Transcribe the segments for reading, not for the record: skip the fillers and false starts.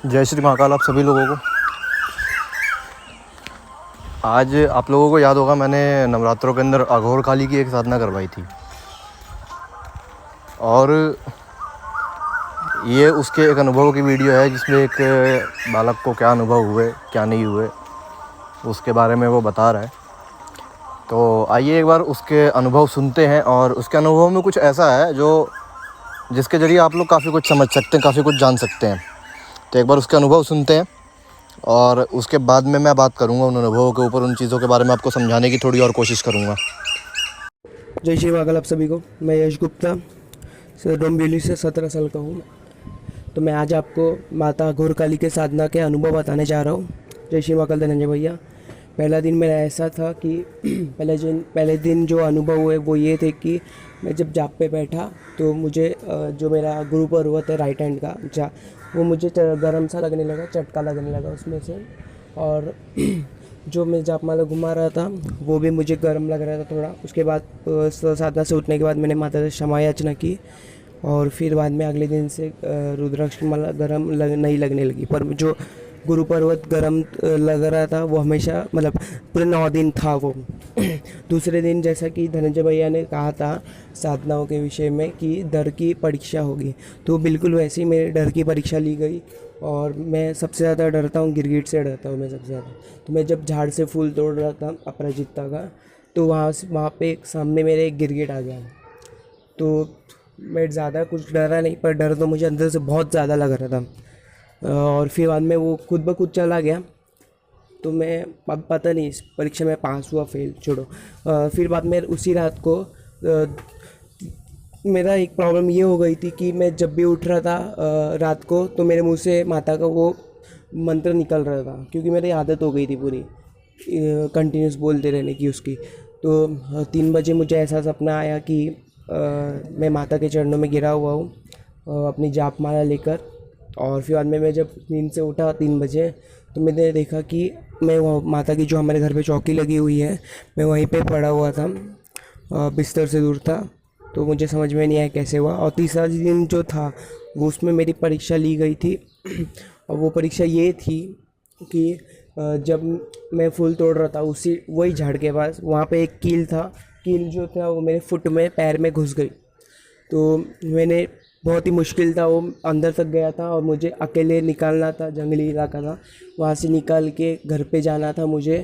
जय श्री महाकाल आप सभी लोगों को। आज आप लोगों को याद होगा मैंने नवरात्रों के अंदर अघोर काली की एक साधना करवाई थी और ये उसके एक अनुभव की वीडियो है जिसमें एक बालक को क्या अनुभव हुए क्या नहीं हुए उसके बारे में वो बता रहा है। तो आइए एक बार उसके अनुभव सुनते हैं और उसके अनुभव में कुछ ऐसा है जो जिसके ज़रिए आप लोग काफ़ी कुछ समझ सकते हैं, काफ़ी कुछ जान सकते हैं। तो एक बार उसके अनुभव सुनते हैं और उसके बाद में मैं बात करूंगा उन अनुभवों के ऊपर, उन चीज़ों के बारे में आपको समझाने की थोड़ी और कोशिश करूंगा। जय श्री महाकाल आप सभी को। मैं यश गुप्ता डोंबिवली से 17 साल का हूँ। तो मैं आज आपको माता अघोर काली के साधना के अनुभव बताने जा रहा हूँ। जय श्री महाकाल धनंजय भैया। पहला दिन मेरा ऐसा था कि पहले दिन जो अनुभव हुए वो ये थे कि मैं जब जाप पे बैठा तो मुझे जो मेरा गुरु पर्वत है राइट हैंड का वो मुझे गर्म सा लगने लगा, चटका लगने लगा उसमें से। और जो मैं जाप माला घुमा रहा था वो भी मुझे गर्म लग रहा था थोड़ा। उसके बाद साधना से उठने के बाद मैंने माता से क्षमा याचना की और फिर बाद में अगले दिन से रुद्राक्ष माला नहीं लगने लगी। पर जो गुरु पर्वत गरम लग रहा था वो हमेशा मतलब पूरे 9 दिन था वो। दूसरे दिन जैसा कि धनंजय भैया ने कहा था साधनाओं के विषय में कि डर की परीक्षा होगी, तो बिल्कुल वैसे ही मेरे डर की परीक्षा ली गई। और मैं सबसे ज़्यादा डरता हूँ, गिरगिट से डरता हूँ मैं सबसे ज़्यादा। तो मैं जब झाड़ से फूल तोड़ रहा था अपराजिता का, तो वहाँ पे एक सामने मेरे एक गिरगिट आ गया। तो मैं ज़्यादा कुछ डरा नहीं, पर डर तो मुझे अंदर से बहुत ज़्यादा लग रहा था। और फिर बाद में वो खुद ब खुद चला गया। तो मैं अब पता नहीं इस परीक्षा में पास हुआ फेल छोड़ो। फिर बाद में उसी रात को मेरा एक प्रॉब्लम ये हो गई थी कि मैं जब भी उठ रहा था रात को तो मेरे मुंह से माता का वो मंत्र निकल रहा था, क्योंकि मेरी आदत हो गई थी पूरी कंटिन्यूस बोलते रहने की उसकी। तो 3 बजे मुझे ऐसा सपना आया कि मैं माता के चरणों में गिरा हुआ हूँ अपनी जाप माला लेकर। और फिर बाद में मैं जब नींद से उठा 3 बजे तो मैंने देखा कि मैं वो माता की जो हमारे घर पे चौकी लगी हुई है मैं वहीं पे पड़ा हुआ था, बिस्तर से दूर था। तो मुझे समझ में नहीं आया कैसे हुआ। और तीसरा दिन जो था वो उसमें मेरी परीक्षा ली गई थी। और वो परीक्षा ये थी कि जब मैं फूल तोड़ रहा था उसी वही झाड़ के पास वहाँ पे एक कील था। कील जो था वो मेरे फुट में पैर में घुस गई। तो मैंने बहुत ही मुश्किल था, वो अंदर तक गया था और मुझे अकेले निकालना था। जंगली इलाका था, वहाँ से निकाल के घर पे जाना था मुझे।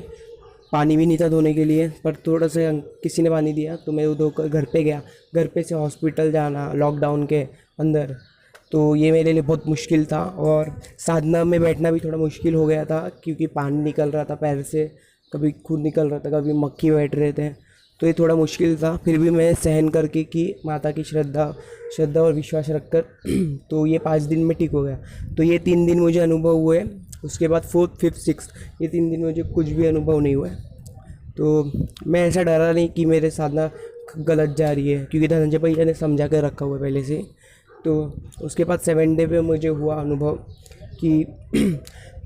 पानी भी नहीं था धोने के लिए, पर थोड़ा सा किसी ने पानी दिया तो मैं वो धोकर घर पे गया। घर पे से हॉस्पिटल जाना लॉकडाउन के अंदर, तो ये मेरे लिए बहुत मुश्किल था। और साधना में बैठना भी थोड़ा मुश्किल हो गया था क्योंकि पानी निकल रहा था पैर से, कभी खून निकल रहा था, कभी मक्खी बैठ रहे थे। तो ये थोड़ा मुश्किल था, फिर भी मैं सहन करके कि माता की श्रद्धा और विश्वास रखकर तो ये 5 दिन में ठीक हो गया। तो ये 3 दिन मुझे अनुभव हुए। उसके बाद 4th 5th 6th ये 3 दिन मुझे कुछ भी अनुभव नहीं हुआ। तो मैं ऐसा डरा नहीं कि मेरे साधना गलत जा रही है, क्योंकि धनंजय भैया ने समझा कर रखा हुआ है पहले से। तो उसके बाद 7th डे पे मुझे हुआ अनुभव कि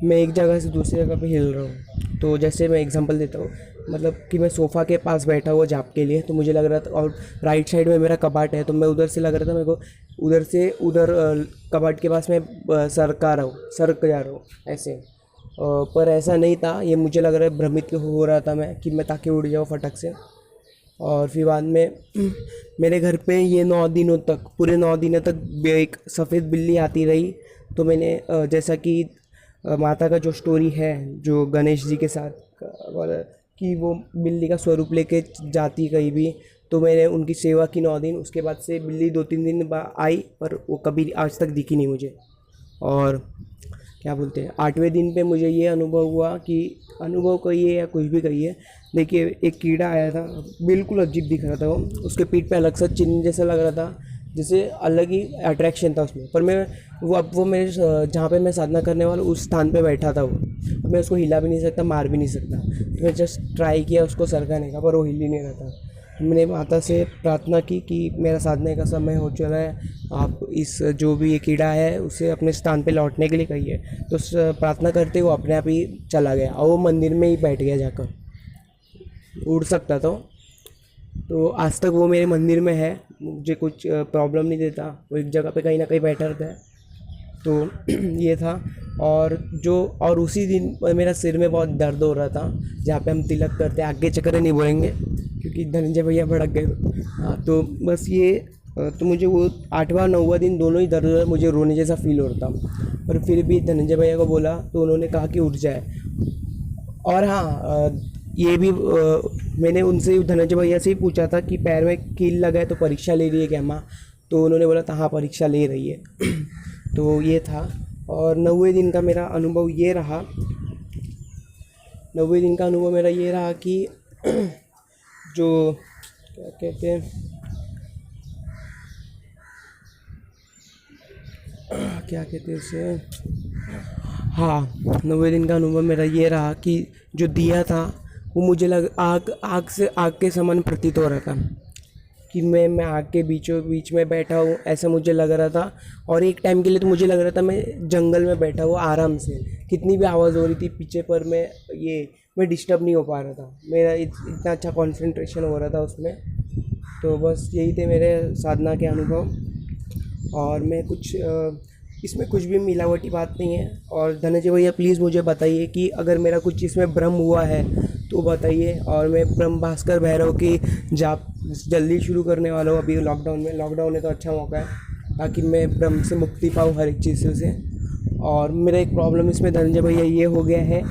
मैं एक जगह से दूसरी जगह पे हिल रहा हूँ। तो जैसे मैं एग्जांपल देता हूँ, मतलब कि मैं सोफ़ा के पास बैठा हुआ जाप के लिए, तो मुझे लग रहा था और राइट साइड में मेरा कबाट है, तो मैं उधर से लग रहा था मेरे को उधर से उधर कबाट के पास मैं सरक जा रहा हूँ ऐसे। पर ऐसा नहीं था, ये मुझे लग रहा है भ्रमित हो रहा था मैं कि मैं ताकि उड़ जाऊँ फटक से। और फिर बाद में मेरे घर पे ये 9 दिनों तक, पूरे 9 दिनों तक एक सफ़ेद बिल्ली आती रही। तो मैंने जैसा कि माता का जो स्टोरी है जो गणेश जी के साथ वाला कि वो बिल्ली का स्वरूप लेके जाती कहीं भी, तो मैंने उनकी सेवा की 9 दिन। उसके बाद से बिल्ली 2-3 दिन बाद आई, पर वो कभी आज तक दिखी नहीं मुझे। और क्या बोलते हैं 8वें दिन पे मुझे ये अनुभव हुआ कि अनुभव कहिए या कुछ भी कहिए, देखिए एक कीड़ा आया था, बिल्कुल अजीब दिख रहा था वो। उसके पीठ पे अलग सा चिन्ह जैसा लग रहा था, जैसे अलग ही अट्रैक्शन था उसमें। पर मैं वो मेरे जहाँ पे मैं साधना करने वाला उस स्थान पे बैठा था वो। मैं उसको हिला भी नहीं सकता, मार भी नहीं सकता। तो मैं जस्ट ट्राई किया उसको सरकाने का, पर वो हिल ही नहीं रहा था। मैंने माता से प्रार्थना की कि मेरा साधने का समय हो चला है, आप इस जो भी ये कीड़ा है उसे अपने स्थान पे लौटने के लिए कहिए। तो प्रार्थना करते वो अपने आप ही चला गया और वो मंदिर में ही बैठ गया जाकर, उड़ सकता था। तो आज तक वो मेरे मंदिर में है, मुझे कुछ प्रॉब्लम नहीं देता, वो एक जगह पे कहीं ना कहीं बैठा रहता है। तो ये था। और उसी दिन मेरा सिर में बहुत दर्द हो रहा था, जहाँ पे हम तिलक करते हैं। आगे चक्कर नहीं बोलेंगे क्योंकि धनंजय भैया भड़क गए। हाँ, तो बस ये तो मुझे वो 8वां 9वां दिन दोनों ही दर्द हो रहा, मुझे रोने जैसा फील हो रहा था। पर फिर भी धनंजय भैया को बोला तो उन्होंने कहा कि उठ जाए। और हाँ, ये भी मैंने उनसे धनंजय भैया से ही पूछा था कि पैर में कील लगा है तो परीक्षा ले रही है क्या माँ? तो उन्होंने बोला था हाँ परीक्षा ले रही है। तो ये था। और 90वें दिन का मेरा अनुभव ये रहा, 90वें दिन का अनुभव मेरा ये रहा कि जो क्या कहते हैं, क्या कहते हैं उसे, हाँ, 90वें दिन का अनुभव मेरा ये रहा कि जो दिया था वो मुझे आग के समान प्रतीत हो रहा था कि मैं आग के बीचों बीच में बैठा हूँ, ऐसा मुझे लग रहा था। और एक टाइम के लिए तो मुझे लग रहा था मैं जंगल में बैठा हूँ आराम से, कितनी भी आवाज़ हो रही थी पीछे पर मैं डिस्टर्ब नहीं हो पा रहा था। मेरा इतना अच्छा कंसंट्रेशन हो रहा था उसमें। तो बस यही थे मेरे साधना के अनुभव। और मैं इसमें कुछ भी मिलावटी बात नहीं है। और धनंजय भैया प्लीज़ मुझे बताइए कि अगर मेरा कुछ इसमें भ्रम हुआ है तो बताइए। और मैं ब्रह्म भास्कर भैरव की जाप जल्दी शुरू करने वाला हूँ अभी लॉकडाउन है तो अच्छा मौका है ताकि मैं ब्रह्म से मुक्ति पाऊँ हर एक चीज़ से। और मेरा एक प्रॉब्लम इसमें धनंजय भैया ये हो गया है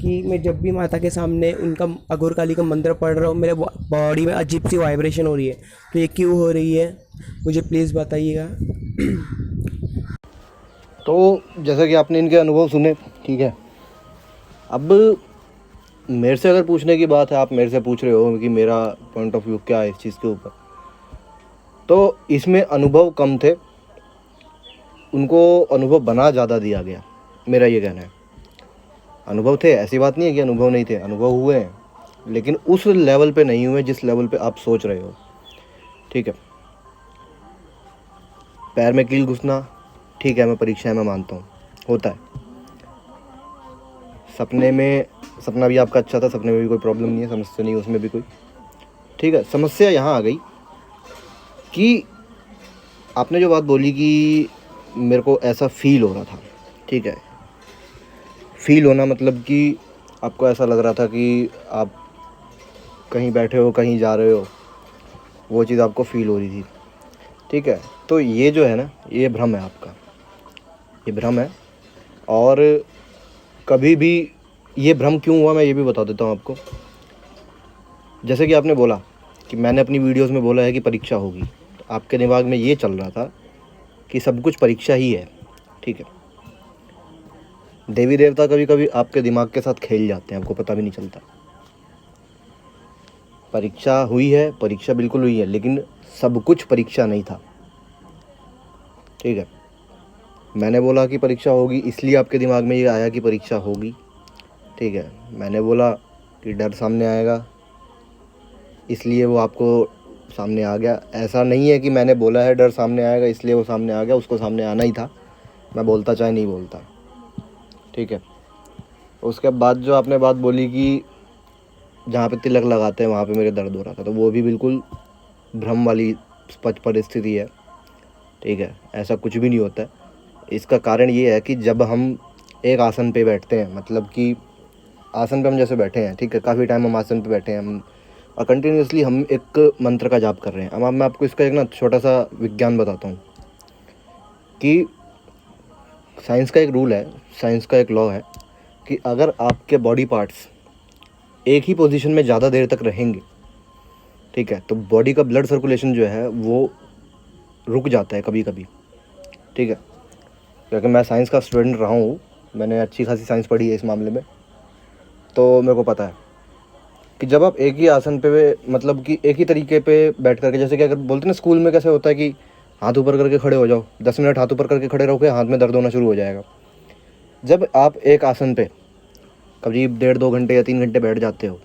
कि मैं जब भी माता के सामने उनका अघोर काली का मंत्र पढ़ रहा हूँ, मेरे बॉडी में अजीब सी वाइब्रेशन हो रही है। तो ये क्यों हो रही है मुझे प्लीज़ बताइएगा। तो जैसा कि आपने इनके अनुभव सुने, ठीक है। अब मेरे से अगर पूछने की बात है, आप मेरे से पूछ रहे हो कि मेरा पॉइंट ऑफ व्यू क्या है इस चीज़ के ऊपर, तो इसमें अनुभव कम थे, उनको अनुभव बना ज़्यादा दिया गया, मेरा ये कहना है। अनुभव थे, ऐसी बात नहीं है कि अनुभव नहीं थे, अनुभव हुए हैं, लेकिन उस लेवल पे नहीं हुए जिस लेवल पे आप सोच रहे हो, ठीक है। पैर में कील घुसना, ठीक है, मैं परीक्षा में मानता हूँ, होता है। सपना भी आपका अच्छा था, सपने में भी कोई प्रॉब्लम नहीं है, समस्या नहीं है उसमें भी कोई, ठीक है। समस्या यहाँ आ गई कि आपने जो बात बोली कि मेरे को ऐसा फील हो रहा था, ठीक है। फील होना मतलब कि आपको ऐसा लग रहा था कि आप कहीं बैठे हो, कहीं जा रहे हो, वो चीज़ आपको फील हो रही थी, ठीक है। तो ये जो है ना, ये भ्रम है आपका, ये भ्रम है। और कभी भी ये भ्रम क्यों हुआ मैं ये भी बता देता हूँ आपको। जैसे कि आपने बोला कि मैंने अपनी वीडियोस में बोला है कि परीक्षा होगी, तो आपके दिमाग में ये चल रहा था कि सब कुछ परीक्षा ही है, ठीक है। देवी देवता कभी कभी आपके दिमाग के साथ खेल जाते हैं, आपको पता भी नहीं चलता। परीक्षा हुई है, परीक्षा बिल्कुल हुई है, लेकिन सब कुछ परीक्षा नहीं था, ठीक है। मैंने बोला कि परीक्षा होगी, इसलिए आपके दिमाग में ये आया कि परीक्षा होगी, ठीक है। मैंने बोला कि डर सामने आएगा, इसलिए वो आपको सामने आ गया। ऐसा नहीं है कि मैंने बोला है डर सामने आएगा इसलिए वो सामने आ गया, उसको सामने आना ही था, मैं बोलता चाहे नहीं बोलता, ठीक है। उसके बाद जो आपने बात बोली कि जहाँ पे तिलक लगाते हैं वहाँ पे मेरे दर्द हो रहा था, तो वो भी बिल्कुल भ्रम वाली परिस्थिति है, ठीक है। ऐसा कुछ भी नहीं होता है। इसका कारण ये है कि जब हम एक आसन पे बैठते हैं, मतलब कि आसन पे हम जैसे बैठे हैं, ठीक है, काफ़ी टाइम हम आसन पे बैठे हैं, हम और कंटिन्यूसली हम एक मंत्र का जाप कर रहे हैं। अब मैं आपको इसका एक ना छोटा सा विज्ञान बताता हूँ कि साइंस का एक रूल है, साइंस का एक लॉ है कि अगर आपके बॉडी पार्ट्स एक ही पोजीशन में ज़्यादा देर तक रहेंगे, ठीक है, तो बॉडी का ब्लड सर्कुलेशन जो है वो रुक जाता है कभी कभी, ठीक है। क्योंकि मैं साइंस का स्टूडेंट रहा हूँ, मैंने अच्छी खासी साइंस पढ़ी है इस मामले में, तो मेरे को पता है कि जब आप एक ही आसन पे, मतलब कि एक ही तरीके पे बैठ करके, जैसे कि अगर बोलते हैं ना स्कूल में कैसे होता है कि हाथ ऊपर करके खड़े हो जाओ, 10 मिनट हाथ ऊपर करके खड़े रहोगे, हाथ में दर्द होना शुरू हो जाएगा। जब आप एक आसन पे करीब 1.5-2 घंटे या 3 घंटे बैठ जाते हो,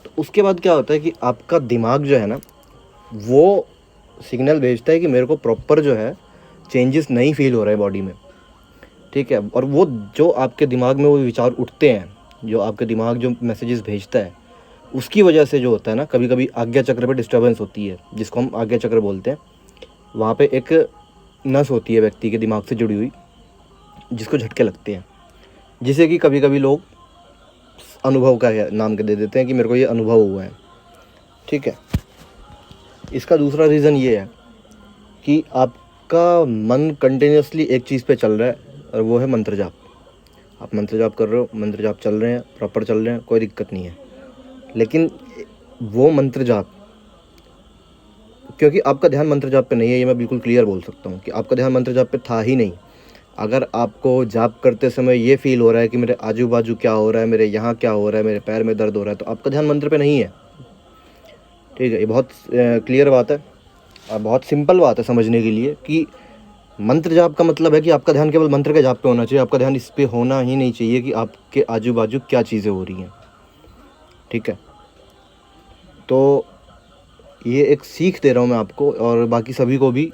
तो उसके बाद क्या होता है कि आपका दिमाग जो है ना, वो सिग्नल भेजता है कि मेरे को प्रॉपर जो है चेंजेस नहीं फील हो रहे हैं बॉडी में, ठीक है। और वो जो आपके दिमाग में वो विचार उठते हैं, जो आपके दिमाग जो मैसेजेस भेजता है, उसकी वजह से जो होता है ना, कभी कभी आज्ञा चक्र पे डिस्टर्बेंस होती है, जिसको हम आज्ञा चक्र बोलते हैं। वहाँ पे एक नस होती है व्यक्ति के दिमाग से जुड़ी हुई, जिसको झटके लगते हैं, जिसे कि कभी कभी लोग अनुभव का नाम के दे देते हैं कि मेरे को ये अनुभव हुआ है। ठीक है। इसका दूसरा रीज़न ये है कि आपका मन कंटिन्यूसली एक चीज़ पे चल रहा है और वो है मंत्र जाप। आप मंत्र जाप कर रहे हो, मंत्र जाप चल रहे हैं, प्रॉपर चल रहे हैं, कोई दिक्कत नहीं है। लेकिन वो मंत्र जाप, क्योंकि आपका ध्यान मंत्र जाप पे नहीं है, ये मैं बिल्कुल क्लियर बोल सकता हूँ कि आपका ध्यान मंत्र जाप पे था ही नहीं। अगर आपको जाप करते समय ये फील हो रहा है कि मेरे आजू बाजू क्या हो रहा है, मेरे यहाँ क्या हो रहा है, मेरे पैर में दर्द हो रहा है, तो आपका ध्यान मंत्र पे नहीं है। ठीक है, ये बहुत क्लियर बात है और बहुत सिंपल बात है समझने के लिए कि मंत्र जाप का मतलब है कि आपका ध्यान केवल मंत्र के जाप पे होना चाहिए। आपका ध्यान इस पे होना ही नहीं चाहिए कि आपके आजू बाजू क्या चीज़ें हो रही हैं। ठीक है, तो ये एक सीख दे रहा हूँ मैं आपको और बाकी सभी को भी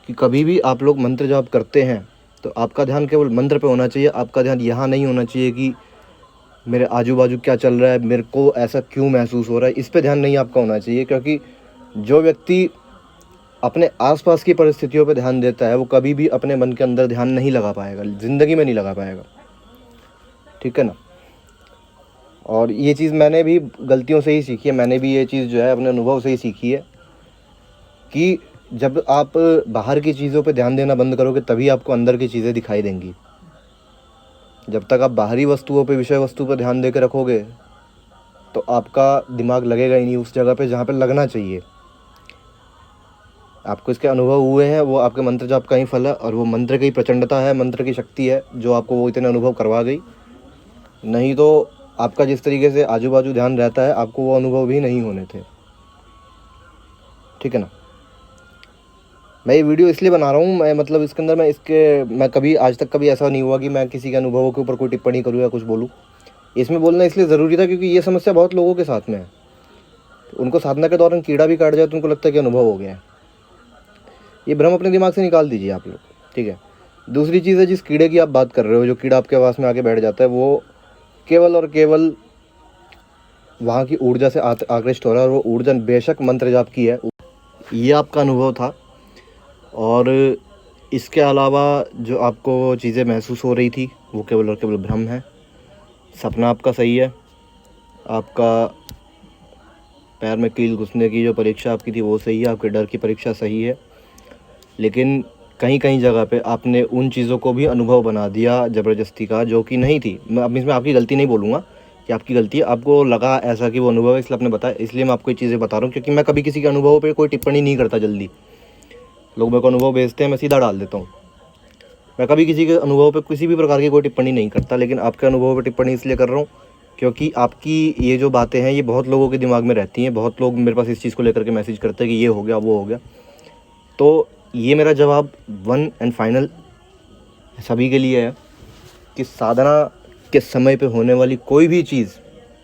कि कभी भी आप लोग मंत्र जाप करते हैं तो आपका ध्यान केवल मंत्र पे होना चाहिए। आपका ध्यान यहाँ नहीं होना चाहिए कि मेरे आजू बाजू क्या चल रहा है, मेरे को ऐसा क्यों महसूस हो रहा है, इस पे ध्यान नहीं आपका होना चाहिए। क्योंकि जो व्यक्ति अपने आसपास की परिस्थितियों पे ध्यान देता है वो कभी भी अपने मन के अंदर ध्यान नहीं लगा पाएगा, ज़िंदगी में नहीं लगा पाएगा। ठीक है ना। और ये चीज़ मैंने भी गलतियों से ही सीखी है, मैंने भी ये चीज़ जो है अपने अनुभव से ही सीखी है कि जब आप बाहर की चीज़ों पे ध्यान देना बंद करोगे तभी आपको अंदर की चीज़ें दिखाई देंगी। जब तक आप बाहरी वस्तुओं पे, विषय वस्तु पर ध्यान दे के रखोगे तो आपका दिमाग लगेगा ही नहीं उस जगह पे जहाँ पे लगना चाहिए। आपको इसके अनुभव हुए हैं, वो आपके मंत्र जाप का ही फल है और वो मंत्र की प्रचंडता है, मंत्र की शक्ति है जो आपको वो इतने अनुभव करवा गई। नहीं तो आपका जिस तरीके से आजू बाजू ध्यान रहता है आपको वो अनुभव भी नहीं होने थे। ठीक है ना। मैं ये वीडियो इसलिए बना रहा हूँ, मैं मतलब इसके अंदर मैं कभी आज तक कभी ऐसा नहीं हुआ कि मैं किसी के अनुभवों के ऊपर कोई टिप्पणी करूँ या कुछ बोलूँ। इसमें बोलना इसलिए ज़रूरी था क्योंकि ये समस्या बहुत लोगों के साथ में है। उनको साधना के दौरान कीड़ा भी काट जाए तो उनको लगता है कि अनुभव हो गया है। ये भ्रम अपने दिमाग से निकाल दीजिए आप लोग। ठीक है। दूसरी चीज़ है, जिस कीड़े की आप बात कर रहे हो, जो कीड़ा आपके आवास में आके बैठ जाता है, वो केवल और केवल वहाँ की ऊर्जा से आकृष्ट हो रहा है और वो ऊर्जा बेशक मंत्र जाप की है। ये आपका अनुभव था। और इसके अलावा जो आपको चीज़ें महसूस हो रही थी वो केवल और केवल भ्रम है। सपना आपका सही है, आपका पैर में कील घुसने की जो परीक्षा आपकी थी वो सही है, आपके डर की परीक्षा सही है। लेकिन कहीं कहीं जगह पे आपने उन चीज़ों को भी अनुभव बना दिया ज़बरदस्ती का, जो कि नहीं थी। मैं अब इसमें आपकी गलती नहीं बोलूँगा कि आपकी गलती है, आपको लगा ऐसा कि वो अनुभव है इसलिए आपने बताया, इसलिए मैं आपको ये चीज़ें बता रहा हूँ। क्योंकि मैं कभी किसी के अनुभव पे कोई टिप्पणी नहीं करता जल्दी। लोग मेरे को अनुभव भेजते हैं, मैं सीधा डाल देता हूँ। मैं कभी किसी के अनुभव पे किसी भी प्रकार की कोई टिप्पणी नहीं करता। लेकिन आपके अनुभव पे टिप्पणी इसलिए कर रहा हूँ क्योंकि आपकी ये जो बातें हैं ये बहुत लोगों के दिमाग में रहती हैं। बहुत लोग मेरे पास इस चीज़ को लेकर के मैसेज करते हैं कि ये हो गया, वो हो गया। तो ये मेरा जवाब वन एंड फाइनल सभी के लिए है कि साधना के समय पे होने वाली कोई भी चीज़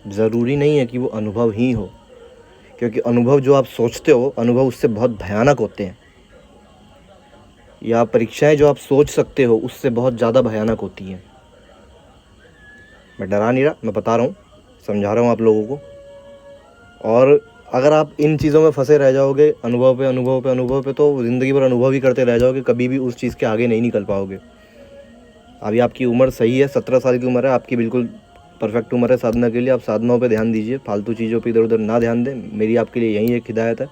ज़रूरी नहीं है कि वो अनुभव ही हो। क्योंकि अनुभव जो आप सोचते हो, अनुभव उससे बहुत भयानक होते हैं। या परीक्षाएं जो आप सोच सकते हो उससे बहुत ज़्यादा भयानक होती हैं। मैं डरा नहीं रहा, मैं बता रहा हूँ, समझा रहा हूँ आप लोगों को। और अगर आप इन चीज़ों में फंसे रह जाओगे, अनुभव पे अनुभव पे अनुभव पे, तो ज़िंदगी भर अनुभव ही करते रह जाओगे, कभी भी उस चीज़ के आगे नहीं निकल पाओगे। अभी आपकी उम्र सही है, 17 साल की उम्र है, आपकी बिल्कुल परफेक्ट उम्र है साधना के लिए। आप साधनाओं पे ध्यान दीजिए, फालतू चीज़ों पे इधर उधर ना ध्यान दें। मेरी आपके लिए यही एक हिदायत है।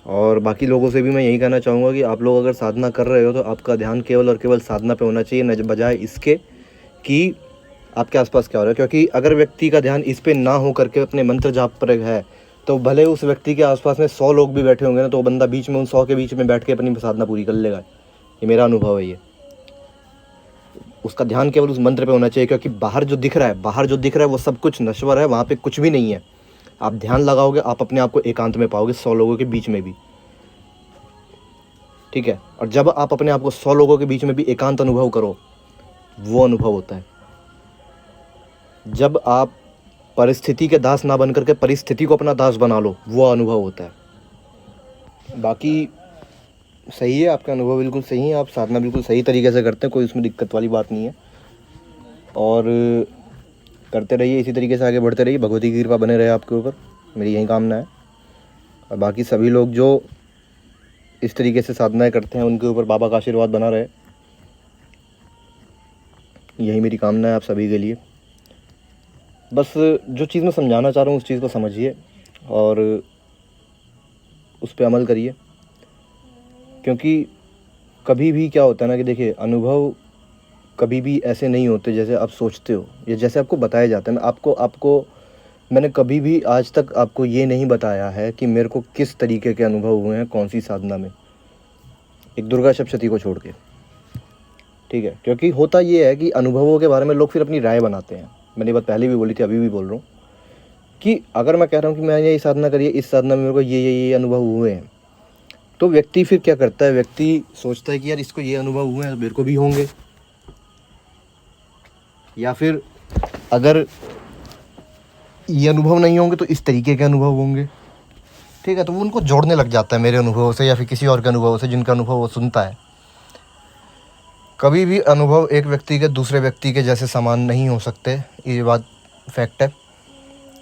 और बाकी लोगों से भी मैं यही कहना चाहूँगा कि आप लोग अगर साधना कर रहे हो तो आपका ध्यान केवल और केवल साधना पे होना चाहिए, न बजाय इसके कि आपके आसपास क्या हो रहा है। क्योंकि अगर व्यक्ति का ध्यान इस पे ना हो करके अपने मंत्र जाप पर है तो भले उस व्यक्ति के आसपास में 100 लोग भी बैठे होंगे ना, तो वो बंदा बीच में उन 100 के बीच में बैठ के अपनी साधना पूरी कर लेगा। ये मेरा अनुभव है। ये उसका ध्यान केवल उस मंत्र पे होना चाहिए। क्योंकि बाहर जो दिख रहा है वो सब कुछ नश्वर है, वहाँ पे कुछ भी नहीं है। आप ध्यान लगाओगे, आप अपने आप को एकांत में पाओगे 100 लोगों के बीच में भी। ठीक है। और जब आप अपने आप को 100 लोगों के बीच में भी एकांत अनुभव करो, वो अनुभव होता है। जब आप परिस्थिति के दास ना बन करके परिस्थिति को अपना दास बना लो, वो अनुभव होता है। बाकी सही है, आपका अनुभव बिल्कुल सही है, आप साधना बिल्कुल सही तरीके से करते हैं, कोई उसमें दिक्कत वाली बात नहीं है। और करते रहिए, इसी तरीके से आगे बढ़ते रहिए, भगवती की कृपा बने रहे आपके ऊपर, मेरी यही कामना है। और बाकी सभी लोग जो इस तरीके से साधनाएं करते हैं उनके ऊपर बाबा का आशीर्वाद बना रहे। यही मेरी कामना है आप सभी के लिए। बस जो चीज़ मैं समझाना चाह रहा हूँ उस चीज़ को समझिए और उस पे अमल करिए, क्योंकि कभी भी क्या होता है ना कि देखिए, अनुभव कभी भी ऐसे नहीं होते जैसे आप सोचते हो या जैसे आपको बताया जाता है। मैं आपको मैंने कभी भी आज तक आपको ये नहीं बताया है कि मेरे को किस तरीके के अनुभव हुए हैं कौन सी साधना में, एक दुर्गा सप्तशती को छोड़ के, ठीक है। क्योंकि होता ये है कि अनुभवों के बारे में लोग फिर अपनी राय बनाते हैं। मैंने ये बात पहले भी बोली थी, अभी भी बोल रहा हूँ कि अगर मैं कह रहा हूँ कि मैंने ये साधना करी है, इस साधना में मेरे को ये अनुभव हुए हैं, तो व्यक्ति फिर क्या करता है, व्यक्ति सोचता है कि यार इसको ये अनुभव हुए हैं तो मेरे को भी होंगे, या फिर अगर ये अनुभव नहीं होंगे तो इस तरीके के अनुभव होंगे, ठीक है। तो वो उनको जोड़ने लग जाता है मेरे अनुभवों से या फिर किसी और के अनुभवों से जिनका अनुभव वो सुनता है। कभी भी अनुभव एक व्यक्ति के दूसरे व्यक्ति के जैसे समान नहीं हो सकते, ये बात फैक्ट है,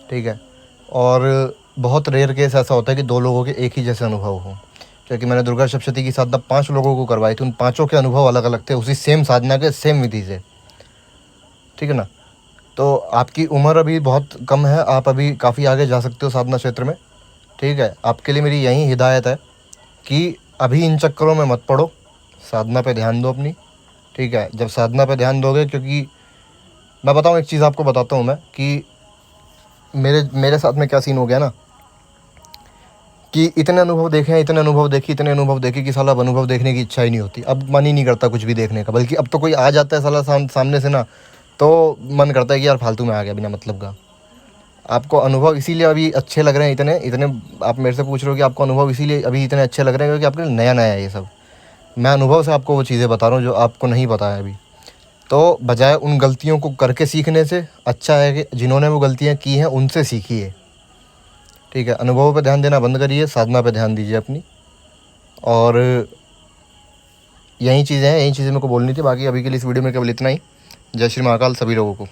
ठीक है। और बहुत रेयर केस ऐसा होता है कि दो लोगों के एक ही जैसे अनुभव हो, क्योंकि मैंने दुर्गा सप्तशती की साधना 5 लोगों को करवाई थी, उन 5 के अनुभव अलग अलग थे उसी सेम साधना के सेम विधि से, ठीक है ना। तो आपकी उम्र अभी बहुत कम है, आप अभी काफ़ी आगे जा सकते हो साधना क्षेत्र में, ठीक है। आपके लिए मेरी यही हिदायत है कि अभी इन चक्करों में मत पड़ो, साधना पे ध्यान दो अपनी, ठीक है। जब साधना पे ध्यान दोगे, क्योंकि मैं बताऊँ एक चीज़ आपको बताता हूँ मैं कि मेरे साथ में क्या सीन हो गया ना कि इतने अनुभव देखे हैं, इतने अनुभव देखे कि साला अब अनुभव देखने की इच्छा ही नहीं होती, अब मन ही नहीं करता कुछ भी देखने का। बल्कि अब तो कोई आ जाता है साला सामने से ना, तो मन करता है कि यार फालतू में आ गया बिना मतलब का। आपको अनुभव इसीलिए अभी अच्छे लग रहे हैं, इतने आप मेरे से पूछ रहे हो कि आपको अनुभव इसीलिए अभी इतने अच्छे लग रहे हैं क्योंकि आपके लिए नया नया है ये सब। मैं अनुभव से आपको वो चीज़ें बता रहा हूँ जो आपको नहीं पता है अभी। तो बजाय उन गलतियों को करके सीखने से अच्छा है कि जिन्होंने वो गलतियाँ की हैं उनसे सीखिए, ठीक है। अनुभवों पर ध्यान देना बंद करिए, साधना पर ध्यान दीजिए अपनी। और यही चीज़ें मेरे को बोलनी थी। बाकी अभी के लिए इस वीडियो में केवल इतना ही। जय श्री महाकाल सभी लोगों को।